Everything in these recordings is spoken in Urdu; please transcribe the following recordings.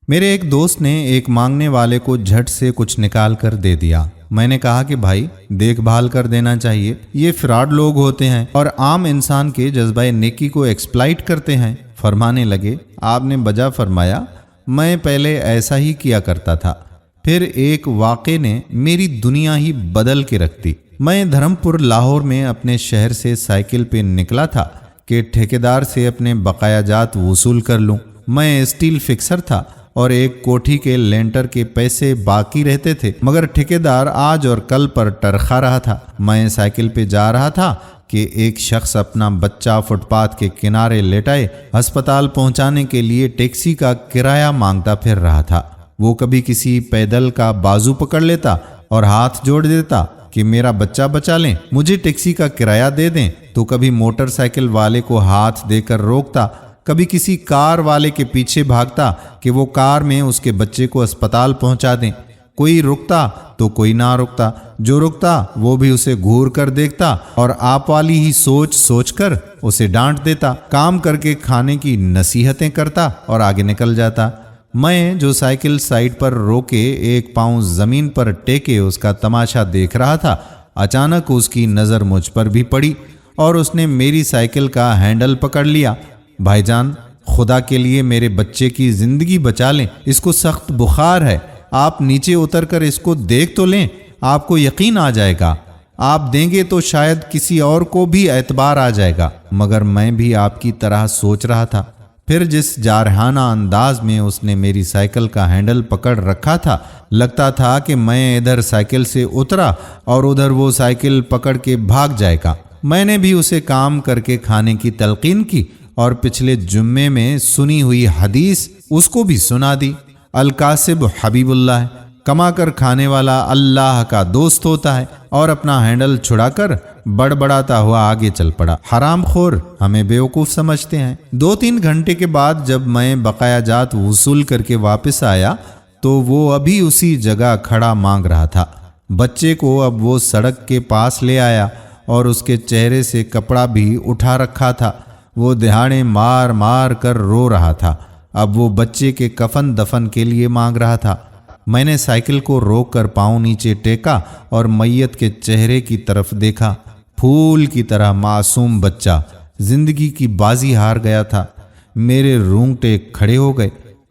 میرے ایک دوست نے ایک مانگنے والے کو جھٹ سے کچھ نکال کر دے دیا۔ میں نے کہا کہ بھائی دیکھ بھال کر دینا چاہیے، یہ فراڈ لوگ ہوتے ہیں اور عام انسان کے جذبہ نیکی کو ایکسپلائٹ کرتے ہیں۔ فرمانے لگے، آپ نے بجا فرمایا، میں پہلے ایسا ہی کیا کرتا تھا، پھر ایک واقعے نے میری دنیا ہی بدل کے رکھ دی۔ میں دھرم پور لاہور میں اپنے شہر سے سائیکل پہ نکلا تھا کہ ٹھیکیدار سے اپنے بقایا جات وصول کر لوں۔ میں اسٹیل فکسر تھا اور ایک کوٹھی کے لینٹر کے پیسے باقی رہتے تھے، مگر ٹھیکیدار آج اور کل پر ٹرخا رہا تھا۔ میں سائیکل پہ جا رہا تھا کہ ایک شخص اپنا بچہ فٹ پاتھ کے کنارے لیٹائے ہسپتال پہنچانے کے لیے ٹیکسی کا کرایہ مانگتا پھر رہا تھا۔ وہ کبھی کسی پیدل کا بازو پکڑ لیتا اور ہاتھ جوڑ دیتا کہ میرا بچہ بچا لیں، مجھے ٹیکسی کا کرایہ دے دیں، تو کبھی موٹر سائیکل والے کو ہاتھ دے کر روکتا، کبھی کسی کار والے کے پیچھے بھاگتا کہ وہ کار میں اس کے بچے کو اسپتال پہنچا دیں۔ کوئی رکتا تو کوئی نہ رکتا، جو رکتا وہ بھی اسے گھور کر دیکھتا اور آپ والی ہی سوچ کر اسے ڈانٹ دیتا، کام کر کے کھانے کی نصیحتیں کرتا اور آگے نکل جاتا۔ میں جو سائیکل سائٹ پر روکے ایک پاؤں زمین پر ٹیکے اس کا تماشا دیکھ رہا تھا، اچانک اس کی نظر مجھ پر بھی پڑی اور اس نے میری سائیکل کا ہینڈل پکڑ لیا۔ بھائی جان، خدا کے لیے میرے بچے کی زندگی بچا لیں، اس کو سخت بخار ہے، آپ نیچے اتر کر اس کو دیکھ تو لیں، آپ کو یقین آ جائے گا، آپ دیں گے تو شاید کسی اور کو بھی اعتبار آ جائے گا۔ مگر میں بھی آپ کی طرح سوچ رہا تھا۔ پھر جس جارحانہ انداز میں اس نے میری سائیکل کا ہینڈل پکڑ رکھا تھا، لگتا تھا کہ میں ادھر سائیکل سے اترا اور ادھر وہ سائیکل پکڑ کے بھاگ جائے گا۔ میں نے بھی اسے کام کر کے کھانے کی تلقین کی اور پچھلے جمعے میں سنی ہوئی حدیث اس کو بھی سنا دی۔ الکاسب حبیب اللہ ہے، کما کر کھانے والا اللہ کا دوست ہوتا ہے، اور اپنا ہینڈل چھڑا کر بڑبڑاتا ہوا آگے چل پڑا۔ حرام خور ہمیں بیوقوف سمجھتے ہیں۔ 2-3 گھنٹے کے بعد جب میں بقایا جات وصول کر کے واپس آیا تو وہ ابھی اسی جگہ کھڑا مانگ رہا تھا۔ بچے کو اب وہ سڑک کے پاس لے آیا اور اس کے چہرے سے کپڑا بھی اٹھا رکھا تھا۔ وہ دہاڑے مار مار کر رو رہا تھا۔ اب وہ بچے کے کفن دفن کے لیے مانگ رہا تھا۔ میں نے سائیکل کو روک کر پاؤں نیچے ٹیکا اور میت کے چہرے کی طرف دیکھا۔ پھول کی طرح معصوم بچہ زندگی کی بازی ہار گیا تھا۔ میرے رونگٹے کھڑے ہو گئے۔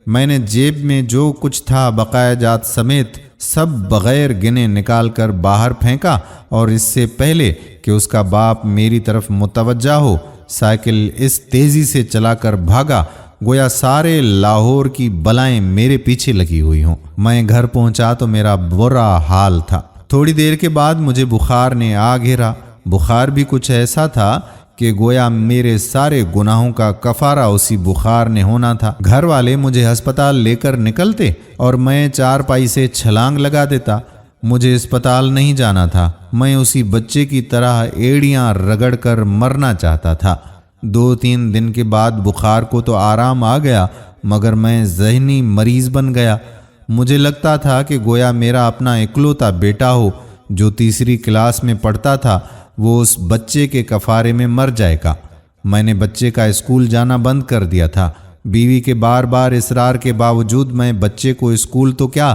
میں نے جیب میں جو کچھ تھا بقایا جات سمیت سب بغیر گنے نکال کر باہر پھینکا، اور اس سے پہلے کہ اس کا باپ میری طرف متوجہ ہو، سائیکل اس تیزی سے چلا کر بھاگا گویا سارے لاہور کی بلائیں میرے پیچھے لگی ہوئی ہوں۔ میں گھر پہنچا تو میرا برا حال تھا۔ تھوڑی دیر کے بعد مجھے بخار نے آ گھیرا۔ بخار بھی کچھ ایسا تھا کہ گویا میرے سارے گناہوں کا کفارہ اسی بخار نے ہونا تھا۔ گھر والے مجھے ہسپتال لے کر نکلتے اور میں چارپائی سے چھلانگ لگا دیتا۔ مجھے اسپتال نہیں جانا تھا، میں اسی بچے کی طرح ایڑیاں رگڑ کر مرنا چاہتا تھا۔ 2-3 دن کے بعد بخار کو تو آرام آ گیا، مگر میں ذہنی مریض بن گیا۔ مجھے لگتا تھا کہ گویا میرا اپنا اکلوتا بیٹا ہو جو تیسری کلاس میں پڑھتا تھا، وہ اس بچے کے کفارے میں مر جائے گا۔ میں نے بچے کا اسکول جانا بند کر دیا تھا۔ بیوی کے بار بار اصرار کے باوجود میں بچے کو اسکول تو کیا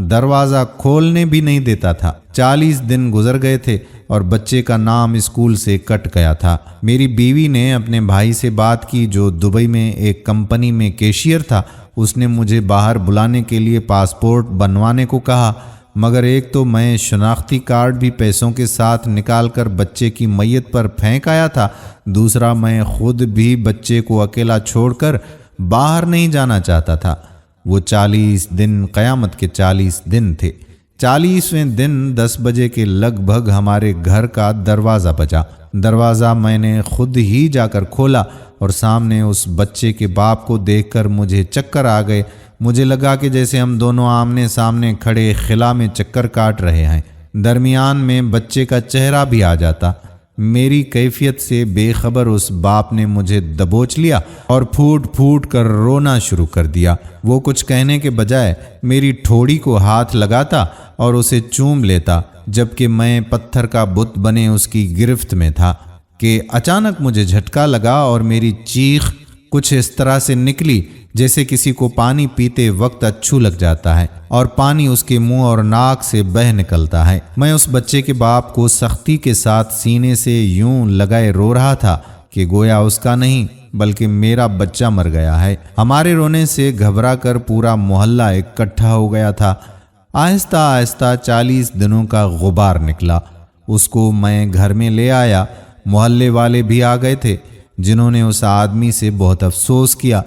دروازہ کھولنے بھی نہیں دیتا تھا۔ 40 دن گزر گئے تھے اور بچے کا نام اسکول سے کٹ گیا تھا۔ میری بیوی نے اپنے بھائی سے بات کی جو دبئی میں ایک کمپنی میں کیشیئر تھا۔ اس نے مجھے باہر بلانے کے لیے پاسپورٹ بنوانے کو کہا، مگر ایک تو میں شناختی کارڈ بھی پیسوں کے ساتھ نکال کر بچے کی میت پر پھینک آیا تھا، دوسرا میں خود بھی بچے کو اکیلا چھوڑ کر باہر نہیں جانا چاہتا تھا۔ وہ 40 دن قیامت کے 40 دن تھے۔ 40ویں دن 10 بجے کے لگ بھگ ہمارے گھر کا دروازہ بجا۔ دروازہ میں نے خود ہی جا کر کھولا اور سامنے اس بچے کے باپ کو دیکھ کر مجھے چکر آ گئے۔ مجھے لگا کہ جیسے ہم دونوں آمنے سامنے کھڑے خلا میں چکر کاٹ رہے ہیں۔ درمیان میں بچے کا چہرہ بھی آ جاتا۔ میری کیفیت سے بے خبر اس باپ نے مجھے دبوچ لیا اور پھوٹ پھوٹ کر رونا شروع کر دیا۔ وہ کچھ کہنے کے بجائے میری ٹھوڑی کو ہاتھ لگاتا اور اسے چوم لیتا، جبکہ میں پتھر کا بت بنے اس کی گرفت میں تھا کہ اچانک مجھے جھٹکا لگا اور میری چیخ کچھ اس طرح سے نکلی جیسے کسی کو پانی پیتے وقت اچھو لگ جاتا ہے اور پانی اس کے منہ اور ناک سے بہہ نکلتا ہے۔ میں اس بچے کے باپ کو سختی کے ساتھ سینے سے یوں لگائے رو رہا تھا کہ گویا اس کا نہیں بلکہ میرا بچہ مر گیا ہے۔ ہمارے رونے سے گھبرا کر پورا محلہ اکٹھا ہو گیا تھا۔ آہستہ آہستہ 40 دنوں کا غبار نکلا۔ اس کو میں گھر میں لے آیا۔ محلے والے بھی آ گئے تھے جنہوں نے اس آدمی سے بہت افسوس کیا۔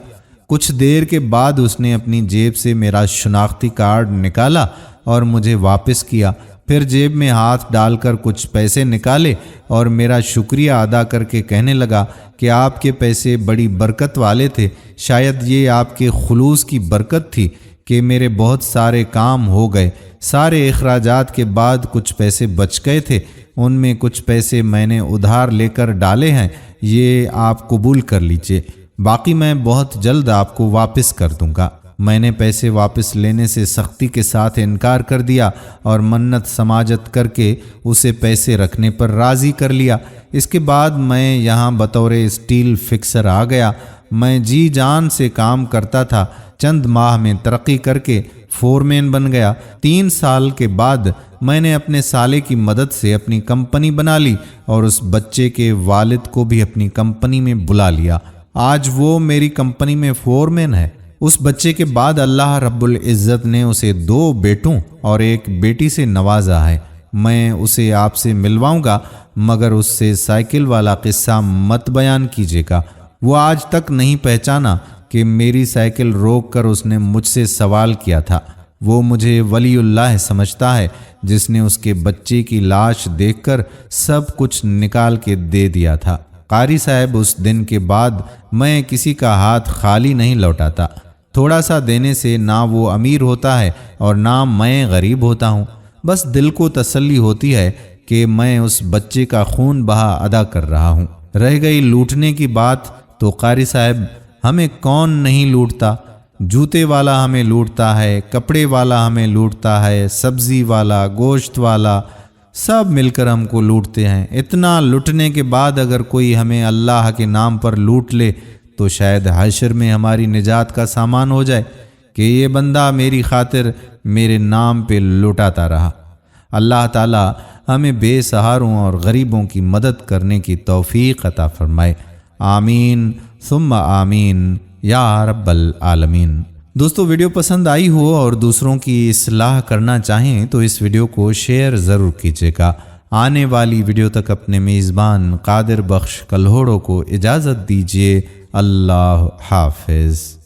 کچھ دیر کے بعد اس نے اپنی جیب سے میرا شناختی کارڈ نکالا اور مجھے واپس کیا، پھر جیب میں ہاتھ ڈال کر کچھ پیسے نکالے اور میرا شکریہ ادا کر کے کہنے لگا کہ آپ کے پیسے بڑی برکت والے تھے، شاید یہ آپ کے خلوص کی برکت تھی کہ میرے بہت سارے کام ہو گئے۔ سارے اخراجات کے بعد کچھ پیسے بچ گئے تھے، ان میں کچھ پیسے میں نے ادھار لے کر ڈالے ہیں، یہ آپ قبول کر لیجئے، باقی میں بہت جلد آپ کو واپس کر دوں گا۔ میں نے پیسے واپس لینے سے سختی کے ساتھ انکار کر دیا اور منت سماجت کر کے اسے پیسے رکھنے پر راضی کر لیا۔ اس کے بعد میں یہاں بطور اسٹیل فکسر آ گیا۔ میں جی جان سے کام کرتا تھا، چند ماہ میں ترقی کر کے فورمین بن گیا۔ 3 سال کے بعد میں نے اپنے سالے کی مدد سے اپنی کمپنی بنا لی اور اس بچے کے والد کو بھی اپنی کمپنی میں بلا لیا۔ آج وہ میری کمپنی میں فورمین ہے۔ اس بچے کے بعد اللہ رب العزت نے اسے 2 بیٹوں اور 1 بیٹی سے نوازا ہے۔ میں اسے آپ سے ملواؤں گا، مگر اس سے سائیکل والا قصہ مت بیان کیجیے گا۔ وہ آج تک نہیں پہچانا کہ میری سائیکل روک کر اس نے مجھ سے سوال کیا تھا۔ وہ مجھے ولی اللہ سمجھتا ہے جس نے اس کے بچے کی لاش دیکھ کر سب کچھ نکال کے دے دیا تھا۔ قاری صاحب، اس دن کے بعد میں کسی کا ہاتھ خالی نہیں لوٹاتا۔ تھوڑا سا دینے سے نہ وہ امیر ہوتا ہے اور نہ میں غریب ہوتا ہوں۔ بس دل کو تسلی ہوتی ہے کہ میں اس بچے کا خون بہا ادا کر رہا ہوں۔ رہ گئی لوٹنے کی بات، تو قاری صاحب ہمیں کون نہیں لوٹتا؟ جوتے والا ہمیں لوٹتا ہے، کپڑے والا ہمیں لوٹتا ہے، سبزی والا، گوشت والا، سب مل کر ہم کو لوٹتے ہیں۔ اتنا لوٹنے کے بعد اگر کوئی ہمیں اللہ کے نام پر لوٹ لے تو شاید حشر میں ہماری نجات کا سامان ہو جائے کہ یہ بندہ میری خاطر میرے نام پہ لوٹاتا رہا۔ اللہ تعالی ہمیں بے سہاروں اور غریبوں کی مدد کرنے کی توفیق عطا فرمائے۔ آمین ثم آمین یا رب العالمین۔ دوستو، ویڈیو پسند آئی ہو اور دوسروں کی اصلاح کرنا چاہیں تو اس ویڈیو کو شیئر ضرور کیجیے گا۔ آنے والی ویڈیو تک اپنے میزبان قادر بخش کلہوڑو کو اجازت دیجیے۔ اللہ حافظ۔